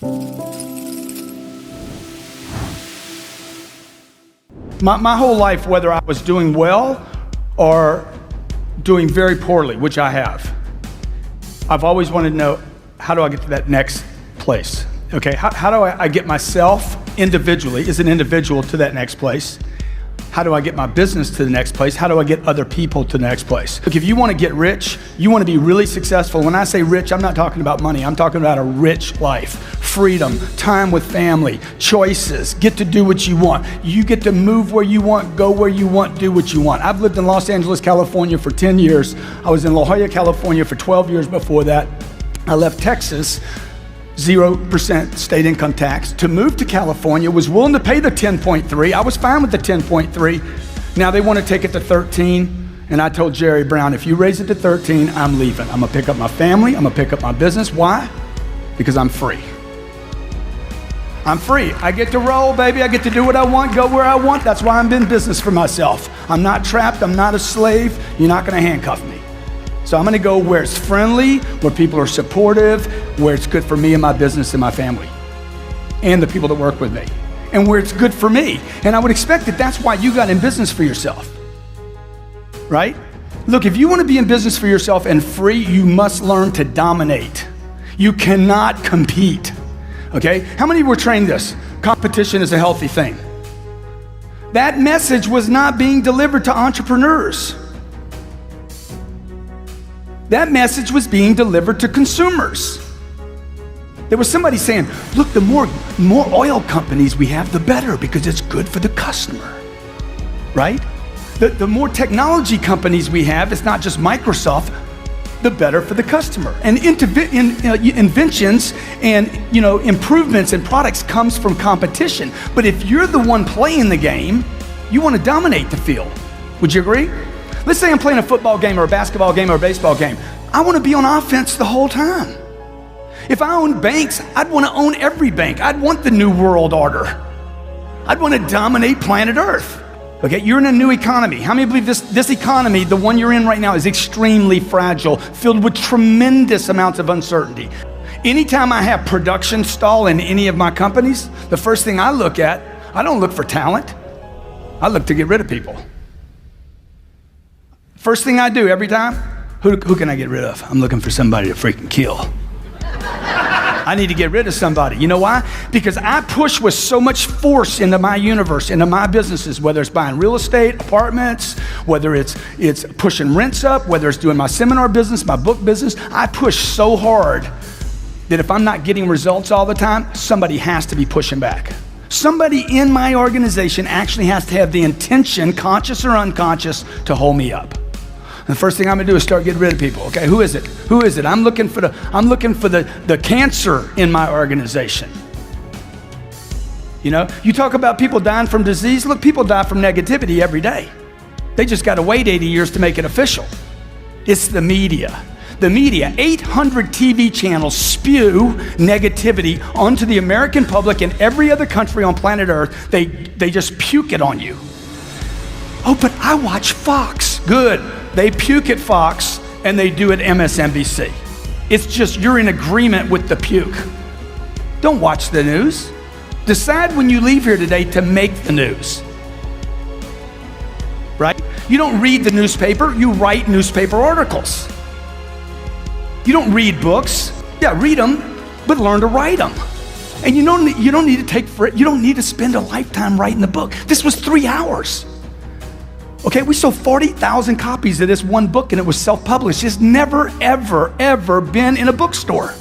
My whole life, whether I was doing well or doing very poorly, which I have, I've always wanted to know, how do I get to that next place? Okay, how do I get myself individually, as an individual, to that next place? How do I get my business to the next place? How do I get other people to the next place? Look, if you want to get rich, you want to be really successful. When I say rich, I'm not talking about money. I'm talking about a rich life, freedom, time with family, choices, get to do what you want. You get to move where you want, go where you want, do what you want. I've lived in Los Angeles, California for 10 years. I was in La Jolla, California for 12 years before that. I left Texas, 0% state income tax, to move to California, was willing to pay the 10.3. I was fine with the 10.3. Now they want to take it to 13. And I told Jerry Brown, if you raise it to 13, I'm leaving. I'm gonna pick up my family, I'm gonna pick up my business. Why? Because I'm free. I'm free. I get to roll, baby. I get to do what I want, go where I want. That's why I'm in business for myself. I'm not trapped, I'm not a slave. You're not gonna handcuff me. So I'm gonna go where it's friendly, where people are supportive, where it's good for me and my business and my family, and the people that work with me, and where it's good for me. And I would expect that that's why you got in business for yourself, right? Look, if you wanna be in business for yourself and free, you must learn to dominate. You cannot compete, okay? How many were trained this? Competition is a healthy thing. That message was not being delivered to entrepreneurs. That message was being delivered to consumers. There was somebody saying, look, the more oil companies we have, the better, because it's good for the customer, right? The more technology companies we have, it's not just Microsoft, the better for the customer. And inventions and improvements in products comes from competition. But if you're the one playing the game, you want to dominate the field. Would you agree? Let's say I'm playing a football game or a basketball game or a baseball game. I want to be on offense the whole time. If I owned banks, I'd want to own every bank. I'd want the new world order. I'd want to dominate planet Earth. Okay, you're in a new economy. How many believe this economy, the one you're in right now, is extremely fragile, filled with tremendous amounts of uncertainty? Anytime I have production stall in any of my companies, the first thing I look at, I don't look for talent. I look to get rid of people. First thing I do every time, who can I get rid of? I'm looking for somebody to freaking kill. I need to get rid of somebody. You know why? Because I push with so much force into my universe, into my businesses, whether it's buying real estate, apartments, whether it's pushing rents up, whether it's doing my seminar business, my book business. I push so hard that if I'm not getting results all the time, somebody has to be pushing back. Somebody in my organization actually has to have the intention, conscious or unconscious, to hold me up. The first thing I'm gonna do is start getting rid of people. Okay, who is it? Who is it? I'm looking for the cancer in my organization. You know, you talk about people dying from disease. Look, people die from negativity every day. They just gotta wait 80 years to make it official. It's the media. The media, 800 TV channels spew negativity onto the American public and every other country on planet Earth. They just puke it on you. Oh, but I watch Fox. Good. They puke at Fox and they do at MSNBC. It's just you're in agreement with the puke. Don't watch the news. Decide when you leave here today to make the news. Right? You don't read the newspaper, you write newspaper articles. You don't read books. Yeah, read them, but learn to write them. And you don't need to spend a lifetime writing the book. This was 3 hours. Okay, we sold 40,000 copies of this one book and it was self-published. It's never, ever, ever been in a bookstore.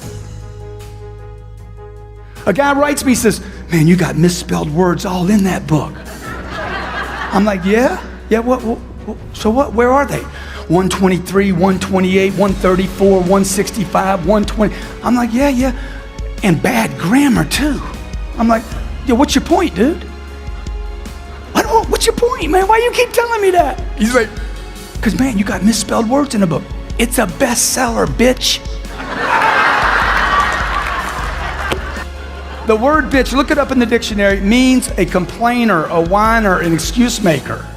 A guy writes me, says, man, you got misspelled words all in that book. I'm like, yeah, so what, where are they? 123, 128, 134, 165, 120. I'm like, yeah, and bad grammar too. I'm like, yeah, what's your point, dude? I don't know, what's your point, man? Why you keep telling me that? He's like, because man, you got misspelled words in the book. It's a bestseller, bitch. The word bitch, look it up in the dictionary, means a complainer, a whiner, an excuse maker.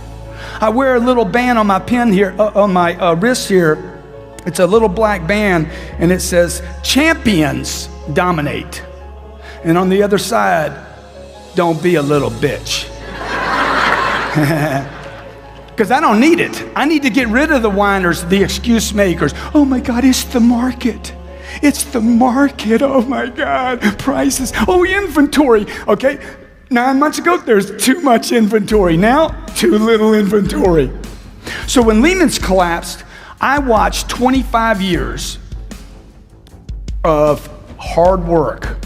I wear a little band on my pin here, on my wrist here. It's a little black band and it says, champions dominate. And on the other side, don't be a little bitch. Because I don't need it. I need to get rid of the whiners, the excuse makers. Oh my God, it's the market. It's the market. Oh my God, prices. Oh, inventory. Okay, 9 months ago, there's too much inventory. Now, too little inventory. So when Lehman's collapsed, I watched 25 years of hard work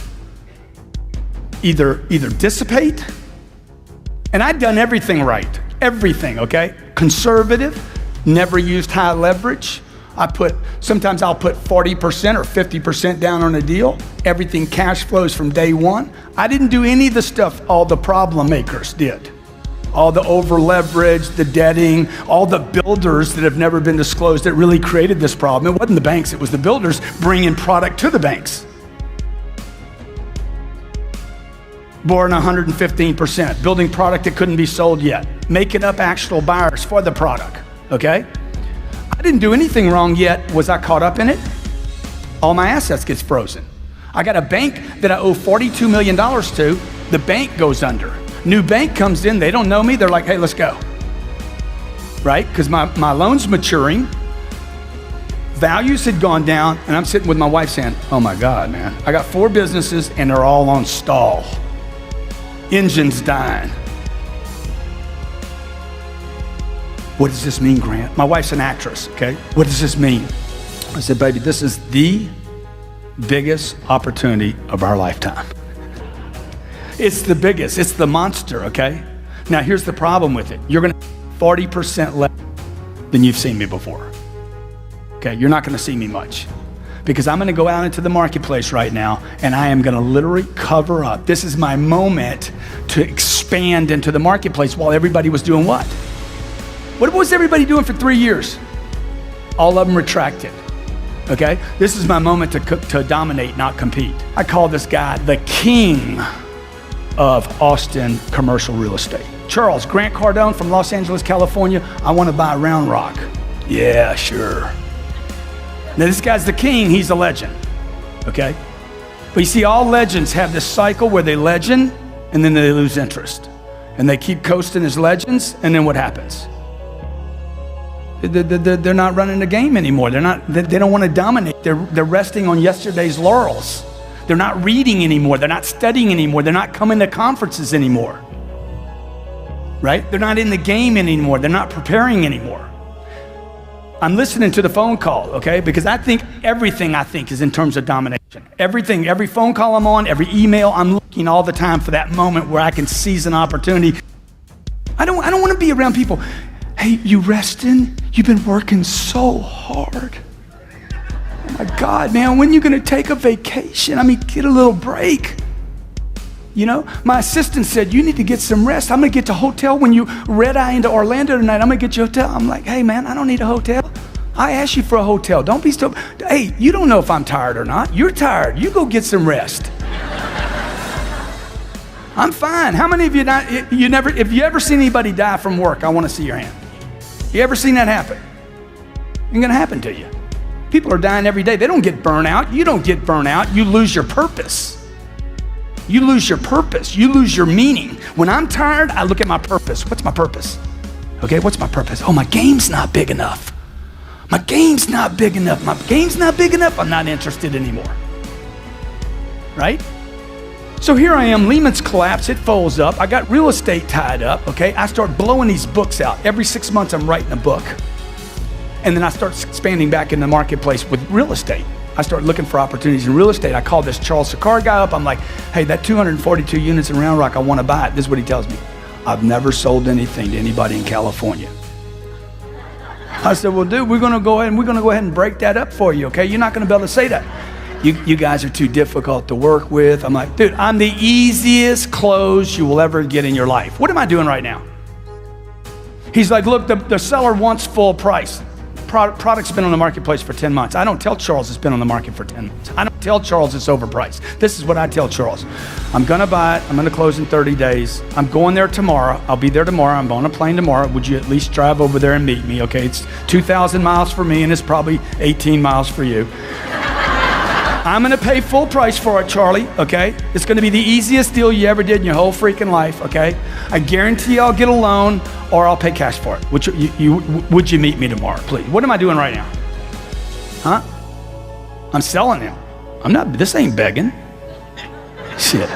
either dissipate, and I'd done everything right. Everything, okay? Conservative, never used high leverage. Sometimes I'll put 40% or 50% down on a deal. Everything cash flows from day one. I didn't do any of the stuff all the problem makers did. All the over leverage, the debting, all the builders that have never been disclosed that really created this problem. It wasn't the banks, it was the builders bringing product to the banks. Borrowing 115%, building product that couldn't be sold yet, making up actual buyers for the product, okay? I didn't do anything wrong yet. Was I caught up in it? All my assets gets frozen. I got a bank that I owe $42 million to. The bank goes under. New bank comes in, they don't know me. They're like, hey, let's go, right? Because my loan's maturing. Values had gone down, and I'm sitting with my wife saying, oh my God, man. I got 4 businesses, and they're all on stall. Engines dying. What does this mean, Grant? My wife's an actress, okay? What does this mean? I said, baby, this is the biggest opportunity of our lifetime. It's the biggest, it's the monster, okay? Now here's the problem with it. You're gonna 40% less than you've seen me before. Okay, you're not gonna see me much. Because I'm gonna go out into the marketplace right now and I am gonna literally cover up. This is my moment to expand into the marketplace while everybody was doing what? What was everybody doing for 3 years? All of them retracted, okay? This is my moment to dominate, not compete. I call this guy the king of Austin commercial real estate. Charles, Grant Cardone from Los Angeles, California. I wanna buy Round Rock. Yeah, sure. Now this guy's the king, he's a legend, okay? But you see, all legends have this cycle where they legend and then they lose interest. And they keep coasting as legends, and then what happens? They're not running the game anymore. They don't want to dominate. They're resting on yesterday's laurels. They're not reading anymore. They're not studying anymore. They're not coming to conferences anymore, right? They're not in the game anymore. They're not preparing anymore. I'm listening to the phone call, okay? Because I think everything is in terms of domination. Everything, every phone call I'm on, every email, I'm looking all the time for that moment where I can seize an opportunity. I don't want to be around people. Hey, you resting? You've been working so hard. Oh my God, man, when are you gonna take a vacation? I mean, get a little break. You know, my assistant said, you need to get some rest. I'm gonna get to a hotel when you red eye into Orlando tonight. I'm gonna get you a hotel. I'm like, hey man, I don't need a hotel. I asked you for a hotel. Don't be so, hey, you don't know if I'm tired or not. You're tired. You go get some rest. I'm fine. How many of you if you ever seen anybody die from work, I wanna see your hand. You ever seen that happen? Ain't gonna happen to you. People are dying every day. They don't get burnout. You don't get burnout. You lose your purpose. You lose your purpose. You lose your meaning. When I'm tired, I look at my purpose. What's my purpose? Okay, what's my purpose? Oh, my game's not big enough. My game's not big enough. My game's not big enough. I'm not interested anymore. Right? So here I am, Lehman's collapse, it folds up. I got real estate tied up, okay? I start blowing these books out. Every 6 months, I'm writing a book. And then I start expanding back in the marketplace with real estate. I start looking for opportunities in real estate. I call this Charles Sakar guy up. I'm like, hey, that 242 units in Round Rock, I want to buy it. This is what he tells me. I've never sold anything to anybody in California. I said, well, dude, we're going to go ahead and break that up for you, okay? You're not going to be able to say that. You guys are too difficult to work with. I'm like, dude, I'm the easiest close you will ever get in your life. What am I doing right now? He's like, look, the seller wants full price. Product's been on the marketplace for 10 months. I don't tell Charles it's been on the market for 10 months. I don't tell Charles it's overpriced. This is what I tell Charles. I'm gonna buy it. I'm gonna close in 30 days. I'm going there tomorrow. I'll be there tomorrow. I'm on a plane tomorrow. Would you at least drive over there and meet me? Okay, it's 2,000 miles for me and it's probably 18 miles for you. I'm gonna pay full price for it, Charlie, okay? It's gonna be the easiest deal you ever did in your whole freaking life, okay? I guarantee I'll get a loan or I'll pay cash for it. Would you meet me tomorrow, please? What am I doing right now? Huh? I'm selling him. This ain't begging. Shit.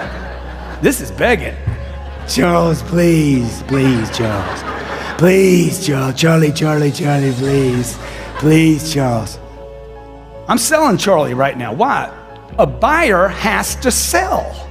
This is begging. Charles, please, Charles. Please, Charles. Charlie, please. Please, Charles. I'm selling Charlie right now. Why? A buyer has to sell.